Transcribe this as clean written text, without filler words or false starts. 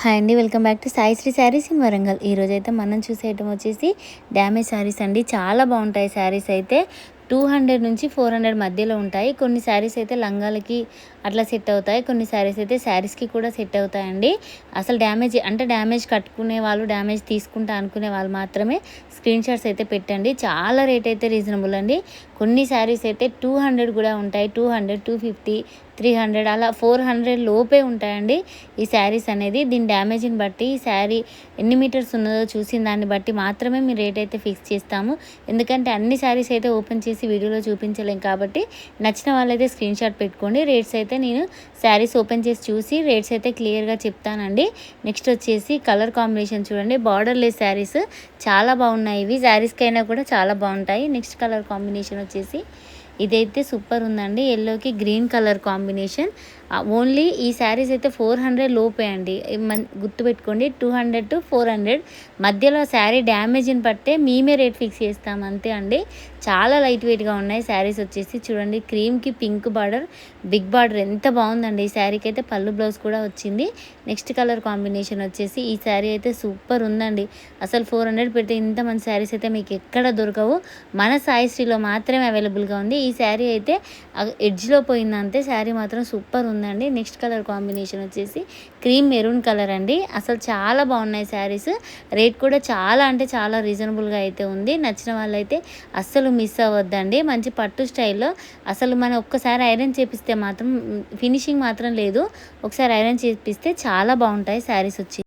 Hi అండి, welcome back to Saisri saris in Warangal. ఈరోజైతే మనం చూసే ఐటమ్ వచ్చేసి డ్యామేజ్ శారీస్ అండి. చాలా బాగుంటాయి శారీస్ అయితే. 200 నుంచి 400 మధ్యలో ఉంటాయి. కొన్ని శారీస్ అయితే లంగాలకి అట్లా సెట్ అవుతాయి, కొన్ని శారీస్ అయితే శారీస్కి కూడా సెట్ అవుతాయండి. అసలు డ్యామేజ్ కట్టుకునే వాళ్ళు, డ్యామేజ్ తీసుకుంటా అనుకునే వాళ్ళు మాత్రమే స్క్రీన్ షాట్స్ అయితే పెట్టండి. చాలా రేట్ అయితే రీజనబుల్ అండి. కొన్ని శారీస్ అయితే 200 కూడా ఉంటాయి, 200, 250, 300 అలా 400 లోపే ఉంటాయండి ఈ శారీస్ అనేది. దీని డ్యామేజ్ని బట్టి ఈ శారీ ఎన్ని మీటర్స్ ఉన్నదో చూసిన దాన్ని బట్టి మాత్రమే మీ రేట్ అయితే ఫిక్స్ చేస్తాము. ఎందుకంటే అన్ని శారీస్ అయితే ఓపెన్ చేసి వీడియోలో చూపించలేం కాబట్టి నచ్చిన వాళ్ళైతే స్క్రీన్ షాట్ పెట్టుకోండి. రేట్స్ అయితే నేను శారీస్ ఓపెన్ చేసి చూసి రేట్స్ అయితే క్లియర్గా చెప్తానండి. నెక్స్ట్ వచ్చేసి కలర్ కాంబినేషన్ చూడండి. బార్డర్ లెస్ శారీస్ చాలా బాగున్నాయి. ఇవి శారీస్కి అయినా కూడా చాలా బాగుంటాయి. నెక్స్ట్ కలర్ కాంబినేషన్ వచ్చేసి ఇదైతే సూపర్ ఉందండి. ఎల్లోకి గ్రీన్ కలర్ కాంబినేషన్. ఓన్లీ ఈ శారీస్ అయితే 400 లోపే అండి. గుర్తుపెట్టుకోండి, 200 to 400 మధ్యలో శారీ డ్యామేజ్ని బట్టే మేమే రేట్ ఫిక్స్ చేస్తాం అంతే అండి. చాలా లైట్ వెయిట్గా ఉన్నాయి శారీస్ వచ్చేసి. చూడండి, క్రీమ్కి పింక్ బార్డర్, బిగ్ బార్డర్ ఎంత బాగుందండి. ఈ శారీకి అయితే పళ్ళు బ్లౌజ్ కూడా వచ్చింది. నెక్స్ట్ కలర్ కాంబినేషన్ వచ్చేసి ఈ శారీ అయితే సూపర్ ఉందండి. అసలు 400 పెడితే ఇంత మంచి శారీస్ అయితే మీకు ఎక్కడ దొరకవు. మన సాయిశ్రీలో మాత్రమే అవైలబుల్గా ఉంది. ఈ శారీ అయితే ఎడ్జ్లో పోయిందంతే. శారీ మాత్రం సూపర్ ఉందండి. నెక్స్ట్ కలర్ కాంబినేషన్ వచ్చేసి క్రీమ్ మెరూన్ కలర్ అండి. అసలు చాలా బాగున్నాయి శారీస్. రేట్ కూడా చాలా అంటే చాలా రీజనబుల్గా అయితే ఉంది. నచ్చిన వాళ్ళైతే అస్సలు మిస్ అవ్వద్దండి. మంచి పట్టు స్టైల్లో అసలు మనం ఒక్కసారి ఐరన్ చేపిస్తే మాత్రం ఫినిషింగ్ మాత్రం లేదు. ఒకసారి ఐరన్ చేపిస్తే చాలా బాగుంటాయి శారీస్ వచ్చి.